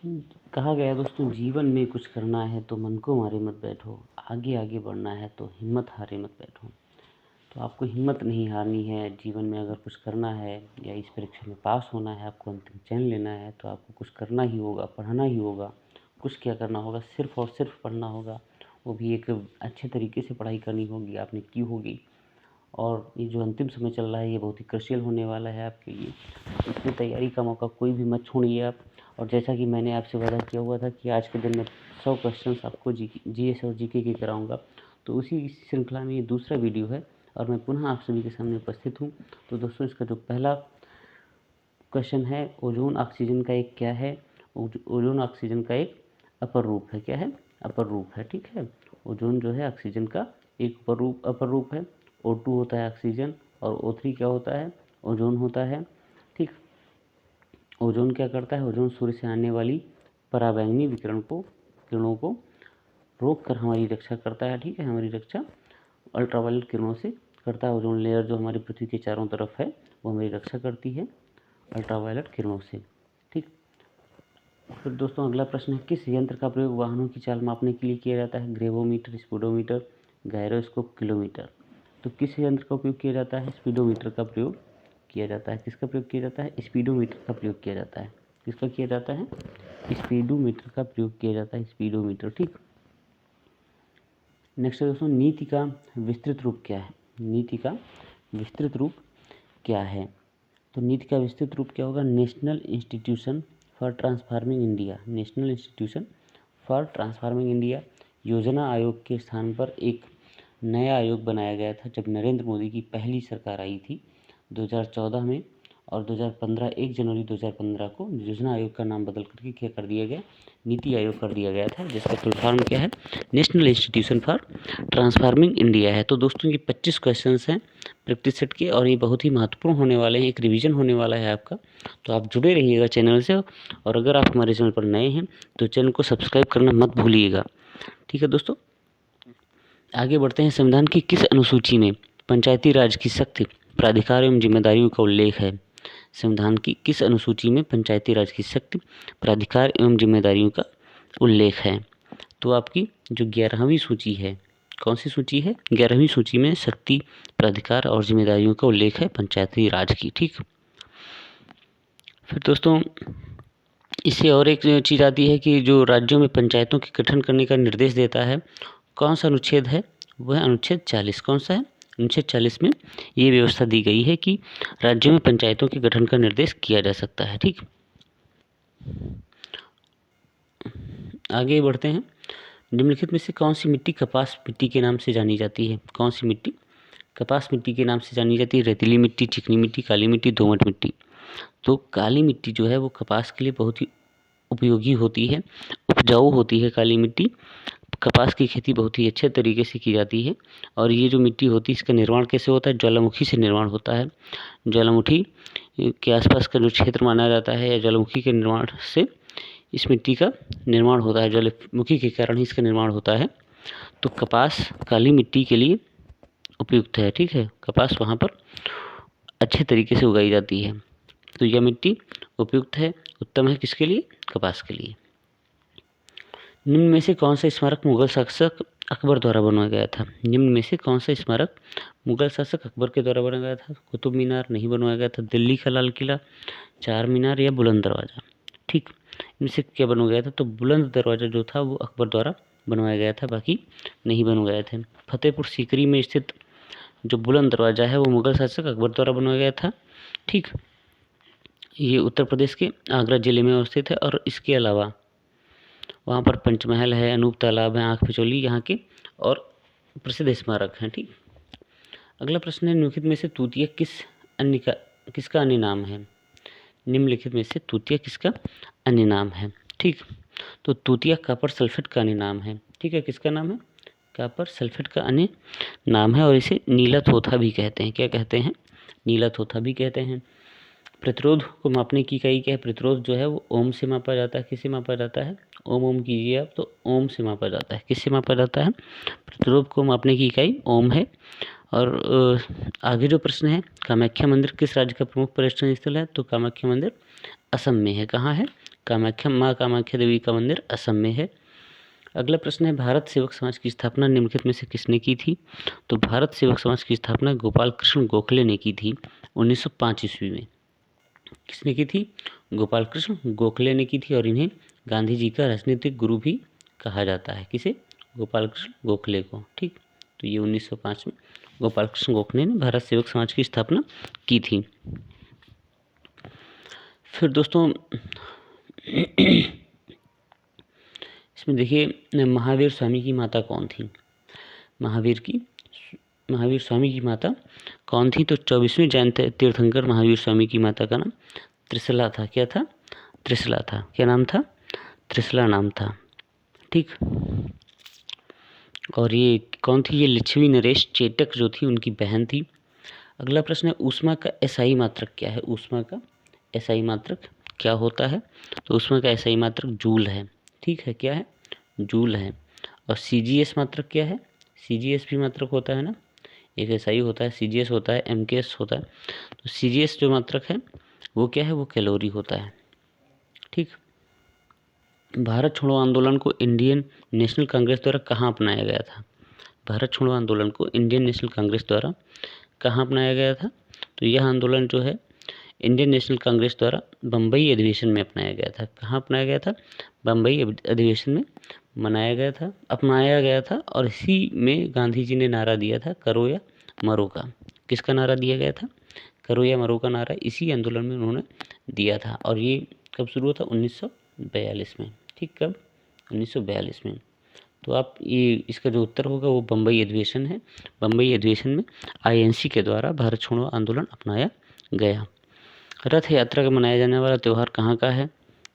कहा गया है दोस्तों, जीवन में कुछ करना है तो मन को मारे मत बैठो, आगे आगे बढ़ना है तो हिम्मत हारे मत बैठो। तो आपको हिम्मत नहीं हारनी है। जीवन में अगर कुछ करना है या इस परीक्षा में पास होना है, आपको अंतिम चयन लेना है, तो आपको कुछ करना ही होगा, पढ़ना ही होगा। कुछ क्या करना होगा, सिर्फ़ और सिर्फ पढ़ना होगा। वो भी एक अच्छे तरीके से पढ़ाई करनी होगी, आपने की होगी। और ये जो अंतिम समय चल रहा है, ये बहुत ही क्रूशियल होने वाला है आपके लिए। इसमें तैयारी का मौका कोई भी मत छोड़िए आप। और जैसा कि मैंने आपसे वादा किया हुआ था कि आज के दिन में 100 क्वेश्चंस आपको जीएस और जीके के कराऊंगा, तो उसी श्रृंखला में ये दूसरा वीडियो है और मैं पुनः आप सभी के सामने उपस्थित हूँ। तो दोस्तों, इसका जो पहला क्वेश्चन है, ओजोन ऑक्सीजन का एक क्या है? ओजोन ऑक्सीजन का एक अपर रूप है। क्या है? अपर रूप है। ठीक है, ओजोन जो है ऑक्सीजन का एक अपर रूप है। O2 होता है ऑक्सीजन और O3 क्या होता है? ओजोन होता है। ठीक, ओजोन क्या करता है? ओजोन सूर्य से आने वाली पराबैंगनी किरणों को रोक कर हमारी रक्षा करता है। ठीक है, हमारी रक्षा अल्ट्रावायलेट किरणों से करता है। ओजोन लेयर जो हमारी पृथ्वी के चारों तरफ है, वो हमारी रक्षा करती है अल्ट्रावायलेट किरणों से। ठीक, फिर दोस्तों अगला प्रश्न है, किस यंत्र का प्रयोग वाहनों की चाल मापने के लिए किया जाता है? ग्रेवोमीटर, स्पीडोमीटर, गायरोस्कोप, किलोमीटर। तो किस यंत्र का उपयोग किया जाता है? स्पीडोमीटर का प्रयोग किया जाता है। किसका प्रयोग किया जाता है? स्पीडोमीटर का प्रयोग किया जाता है। किसका किया जाता है? स्पीडोमीटर का प्रयोग किया जाता है, स्पीडोमीटर। ठीक, नेक्स्ट है दोस्तों, नीति का विस्तृत रूप क्या है? नीति का विस्तृत रूप क्या है? तो नीति का विस्तृत रूप क्या होगा? National institution for transforming India. National institution for transforming India योजना आयोग के स्थान पर एक नया आयोग बनाया गया था जब नरेंद्र मोदी की पहली सरकार आई थी 2014 में। और 2015 1 जनवरी 2015 को योजना आयोग का नाम बदल करके क्या कर दिया गया? नीति आयोग कर दिया गया था, जिसका फुल फॉर्म क्या है? National institution for transforming India है। तो दोस्तों, ये 25 क्वेश्चंस हैं प्रैक्टिस सेट के और ये बहुत ही महत्वपूर्ण होने वाले हैं। एक रिवीजन होने वाला है आपका, तो आप जुड़े रहिएगा चैनल से। और अगर आप हमारे चैनल पर नए हैं तो चैनल को सब्सक्राइब करना मत भूलिएगा। ठीक है दोस्तों, आगे बढ़ते हैं। संविधान की किस अनुसूची में पंचायती राज की शक्ति, प्राधिकार एवं जिम्मेदारियों का उल्लेख है? संविधान की किस अनुसूची में पंचायती राज की शक्ति, प्राधिकार एवं जिम्मेदारियों का उल्लेख है? तो आपकी जो 11वीं सूची है, कौन सी सूची है? 11वीं सूची में शक्ति, प्राधिकार और जिम्मेदारियों का उल्लेख है पंचायती राज की। ठीक, फिर दोस्तों इससे और एक चीज़ आती है कि जो राज्यों में पंचायतों के गठन करने का निर्देश देता है, कौन सा अनुच्छेद है? वह अनुच्छेद 40। कौन सा है? अनुच्छेद 40 में ये व्यवस्था दी गई है कि राज्यों में पंचायतों के गठन का निर्देश किया जा सकता है। ठीक, आगे बढ़ते हैं। निम्नलिखित में से कौन सी मिट्टी कपास मिट्टी के नाम से जानी जाती है? कौन सी मिट्टी कपास मिट्टी के नाम से जानी जाती है? रेतीली मिट्टी, चिकनी मिट्टी, काली मिट्टी, दोमट मिट्टी। तो काली मिट्टी जो है वो कपास के लिए बहुत ही उपयोगी होती है, उपजाऊ होती है काली मिट्टी। कपास की खेती बहुत ही अच्छे तरीके से की जाती है। और ये जो मिट्टी होती है, इसका निर्माण कैसे होता है? ज्वालामुखी से निर्माण होता है। ज्वालामुखी के आसपास का जो क्षेत्र माना जाता है या ज्वालामुखी के निर्माण से इस मिट्टी का निर्माण होता है, ज्वालामुखी के कारण ही इसका निर्माण होता है। तो कपास काली मिट्टी के लिए उपयुक्त है। ठीक है, कपास वहाँ पर अच्छे तरीके से उगाई जाती है। तो यह मिट्टी उपयुक्त है, उत्तम है किसके लिए? कपास के लिए। निम्न में से कौन सा स्मारक मुगल शासक अकबर द्वारा बनवाया गया था? निम्न में से कौन सा स्मारक मुगल शासक अकबर के द्वारा बनाया गया था? कुतुब मीनार नहीं बनवाया गया था, दिल्ली का लाल किला, चार मीनार या बुलंद दरवाज़ा। ठीक, इनसे क्या बनवाया गया था? तो बुलंद दरवाज़ा जो था वो अकबर द्वारा बनवाया गया था, बाकी नहीं बनवाए थे। फतेहपुर सीकरी में स्थित जो बुलंद दरवाज़ा है वो मुगल शासक अकबर द्वारा बनवाया गया था। ठीक, ये उत्तर प्रदेश के आगरा जिले में अवस्थित है। और इसके अलावा वहाँ पर पंचमहल है, अनूप तालाब है, आँख पिचौली यहाँ के और प्रसिद्ध स्मारक हैं। ठीक, अगला प्रश्न है, निम्नलिखित में से तूतिया किसका अन्य नाम है? निम्नलिखित में से तूतिया किसका अन्य नाम है? ठीक, तो तूतिया कॉपर सल्फेट का अन्य नाम है। ठीक है, किसका नाम है? कॉपर सल्फेट का अन्य नाम है। और इसे नीला थोथा भी कहते हैं। क्या कहते हैं? नीला थोथा भी कहते हैं। प्रतिरोध को मापने की इकाई क्या है? प्रतिरोध जो है वो ओम से मापा जाता है। किससे मापा जाता है? ओम कीजिए आप, तो ओम से मापा जाता है। किससे मापा जाता है? प्रतिरोध को मापने की इकाई ओम है। और आगे जो प्रश्न है, कामाख्या मंदिर किस राज्य का प्रमुख पर्यटन स्थल है? तो कामाख्या मंदिर असम में है। कहाँ है? कामाख्या, माँ कामाख्या देवी का मंदिर असम में है। अगला प्रश्न है, भारत सेवक समाज की स्थापना निम्नलिखित में से किसने की थी? तो भारत सेवक समाज की स्थापना गोपाल कृष्ण गोखले ने की थी 1905 ईस्वी में। किसने की थी? गोपाल कृष्ण गोखले ने की थी, और इन्हें गांधी जी का राजनीतिक गुरु भी कहा जाता है। किसे? गोपाल कृष्ण गोखले को। ठीक, तो ये 1905 में गोपाल कृष्ण गोखले ने भारत सेवक समाज की स्थापना की थी। फिर दोस्तों इसमें देखिए, महावीर स्वामी की माता कौन थी? महावीर स्वामी की माता कौन थी? तो 24वें जैन तीर्थंकर महावीर स्वामी की माता का नाम त्रिशला था। क्या था? त्रिशला था। क्या नाम था? त्रिशला नाम था। ठीक, और ये कौन थी? ये लिच्छवी नरेश चेटक जो थी उनकी बहन थी। अगला प्रश्न है, ऊष्मा का एसआई मात्रक क्या है? ऊष्मा का एसआई मात्रक क्या होता है? तो ऊष्मा का एसआई मात्रक जूल है। ठीक है, क्या है? जूल है। और सीजीएस मात्रक क्या है? सीजीएस भी मात्रक होता है ना, एक एसआई होता है, सीजीएस होता है, एमकेएस होता है। तो सीजीएस जो मात्रक है वो क्या है? वो कैलोरी होता है। ठीक, भारत छोड़ो आंदोलन को इंडियन नेशनल कांग्रेस द्वारा कहाँ अपनाया गया था? भारत छोड़ो आंदोलन को इंडियन नेशनल कांग्रेस द्वारा कहाँ अपनाया गया था? तो यह आंदोलन जो है इंडियन नेशनल कांग्रेस द्वारा बम्बई अधिवेशन में अपनाया गया था। कहाँ अपनाया गया था? बम्बई अधिवेशन में अपनाया गया था। और इसी में गांधी जी ने नारा दिया था, करो या मरो का। किसका नारा दिया गया था? करो या मरो का नारा इसी आंदोलन में उन्होंने दिया था। और ये कब शुरू हुआ था? 1942 में। ठीक, कब? 1942 में। तो आप ये इसका जो उत्तर होगा वो बम्बई अधिवेशन है। बम्बई अधिवेशन में आईएनसी के द्वारा भारत छोड़ो आंदोलन अपनाया गया। रथ यात्रा का मनाया जाने वाला त्यौहार कहाँ का है?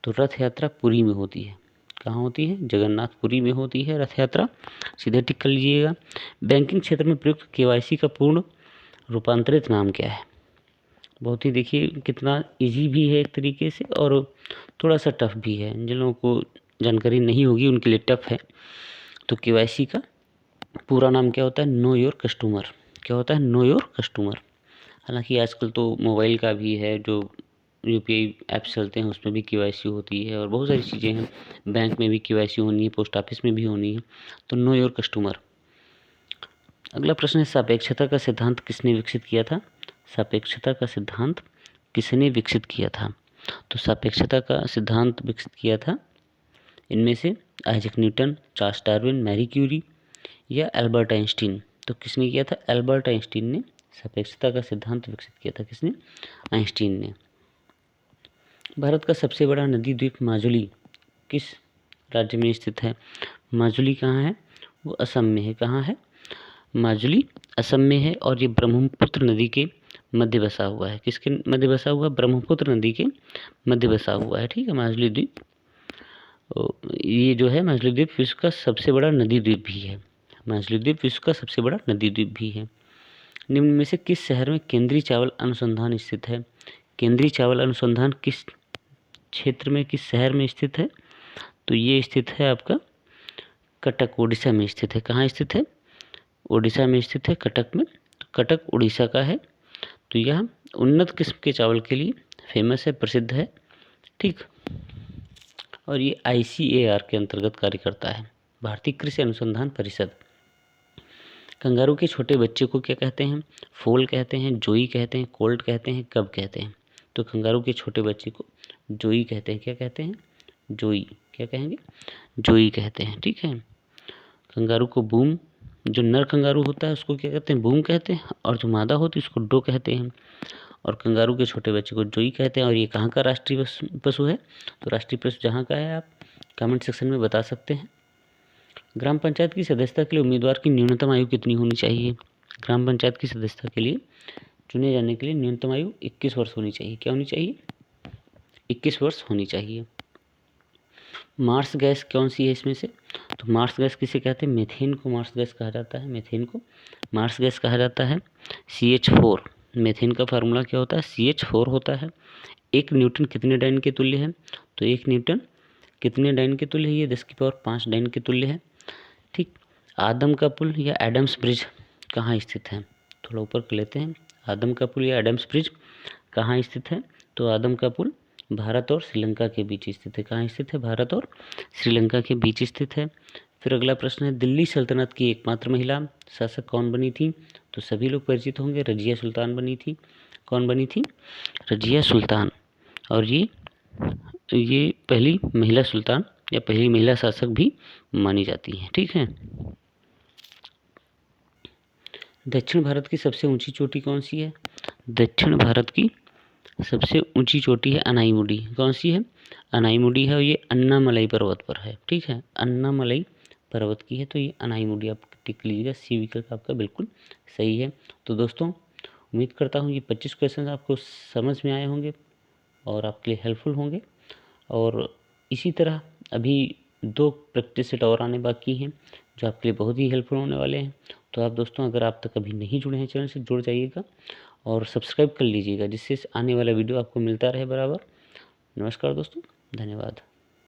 तो रथ यात्रा पुरी में होती है। कहाँ होती है? जगन्नाथपुरी में होती है रथ यात्रा। सीधे टिक कर लीजिएगा। बैंकिंग क्षेत्र में प्रयुक्त केवाईसी का पूर्ण रूपांतरित नाम क्या है? बहुत ही देखिए कितना इजी भी है एक तरीके से, और थोड़ा सा टफ भी है। जिन लोगों को जानकारी नहीं होगी उनके लिए टफ है। तो केवाईसी का पूरा नाम क्या होता है? Know your customer. क्या होता है? Know your customer. हालांकि आजकल तो मोबाइल का भी है, जो यूपीआई ऐप्स चलते हैं उसमें भी केवाईसी होती है, और बहुत सारी चीज़ें हैं। बैंक में भी केवाईसी होनी है, पोस्ट ऑफिस में भी होनी है। तो नो योर कस्टमर। अगला प्रश्न है, सापेक्षता का सिद्धांत किसने विकसित किया था? सापेक्षता का सिद्धांत किसने विकसित किया था? तो सापेक्षता का सिद्धांत विकसित किया था इनमें से Isaac Newton, Charles Darwin, Marie Curie या एल्बर्ट आइंस्टीन। तो किसने किया था? एल्बर्ट आइंस्टीन ने सापेक्षता का सिद्धांत विकसित किया था। किसने? आइंस्टीन ने। भारत का सबसे बड़ा नदी द्वीप माजुली किस राज्य में स्थित है? माजुली कहाँ है? वो असम में है। कहाँ है? माजुली असम में है, और ये ब्रह्मपुत्र नदी के मध्य बसा हुआ है। किसके मध्य बसा हुआ? ब्रह्मपुत्र नदी के मध्य बसा हुआ है। ठीक है, माजुली द्वीप। ये जो है माजुली द्वीप विश्व का सबसे बड़ा नदी द्वीप भी है। माजुली द्वीप विश्व का सबसे बड़ा नदी द्वीप भी है। निम्न में से किस शहर में केंद्रीय चावल अनुसंधान स्थित है? केंद्रीय चावल अनुसंधान किस क्षेत्र में, किस शहर में स्थित है? तो ये स्थित है आपका कटक, उड़ीसा में स्थित है। कहाँ स्थित है? उड़ीसा में स्थित है, कटक में। तो कटक उड़ीसा का है। तो यह उन्नत किस्म के चावल के लिए फेमस है, प्रसिद्ध है। ठीक, और ये ICAR के अंतर्गत कार्य करता है, भारतीय कृषि अनुसंधान परिषद। कंगारू के छोटे बच्चे को क्या कहते हैं? फोल कहते हैं, जोई कहते हैं, कोल्ट कहते हैं, कब कहते हैं? तो कंगारू के छोटे बच्चे को जोई कहते हैं। क्या कहते हैं? जोई। क्या कहेंगे? जोई कहते हैं। ठीक है, कंगारू को बूम, जो नर कंगारू होता है उसको क्या कहते हैं? बूम कहते हैं, और जो मादा होती है उसको डो कहते हैं, और कंगारू के छोटे बच्चे को जोई कहते हैं। और ये कहाँ का राष्ट्रीय पशु है? तो राष्ट्रीय पशु जहाँ का है आप कमेंट सेक्शन में बता सकते हैं। ग्राम पंचायत की सदस्यता के लिए उम्मीदवार की न्यूनतम आयु कितनी होनी चाहिए? ग्राम पंचायत की सदस्यता के लिए चुने जाने के लिए न्यूनतम आयु 21 वर्ष होनी चाहिए। क्या होनी चाहिए? 21 वर्ष होनी चाहिए। मार्स गैस कौन सी है इसमें से? तो मार्स गैस किसे कहते हैं? मीथेन को मार्स गैस कहा जाता है। मीथेन को मार्स गैस कहा जाता है। CH4, मीथेन का फार्मूला क्या होता है? CH4 होता है। 1 न्यूटन कितने डाइन के तुल्य है? तो 1 न्यूटन कितने डाइन के तुल्य है? ये 10⁵ डाइन के तुल्य है। ठीक, आदम का पुल या एडम्स ब्रिज कहाँ स्थित है? थोड़ा ऊपर कर लेते हैं। आदम का पुल या एडम्स ब्रिज कहाँ स्थित है? तो आदम का पुल भारत और श्रीलंका के बीच स्थित है। कहाँ स्थित है? भारत और श्रीलंका के बीच स्थित है। फिर अगला प्रश्न है, दिल्ली सल्तनत की एकमात्र महिला शासक कौन बनी थी? तो सभी लोग परिचित होंगे, रजिया सुल्तान बनी थी। कौन बनी थी? रजिया सुल्तान। और ये पहली महिला सुल्तान या पहली महिला शासक भी मानी जाती है। ठीक है। दक्षिण भारत की सबसे ऊंची चोटी कौन सी है? दक्षिण भारत की सबसे ऊंची चोटी है अनाईमुडी। कौन सी है? अनाईमुडी है और ये अन्नामलई पर्वत पर है। ठीक है, अन्नामलई पर्वत की है, तो ये अनाईमुडी आप टिक लीजिएगा। सी विकल्प आपका बिल्कुल सही है। तो दोस्तों उम्मीद करता हूँ ये 25 क्वेश्चन आपको समझ में आए होंगे और आपके लिए हेल्पफुल होंगे। और इसी तरह अभी 2 प्रैक्टिस सेट और आने बाकी हैं जो आपके लिए बहुत ही हेल्पफुल होने वाले हैं। तो आप दोस्तों अगर आप तक अभी नहीं जुड़े हैं चैनल से, जुड़ जाइएगा और सब्सक्राइब कर लीजिएगा, जिससे आने वाला वीडियो आपको मिलता रहे बराबर। नमस्कार दोस्तों, धन्यवाद।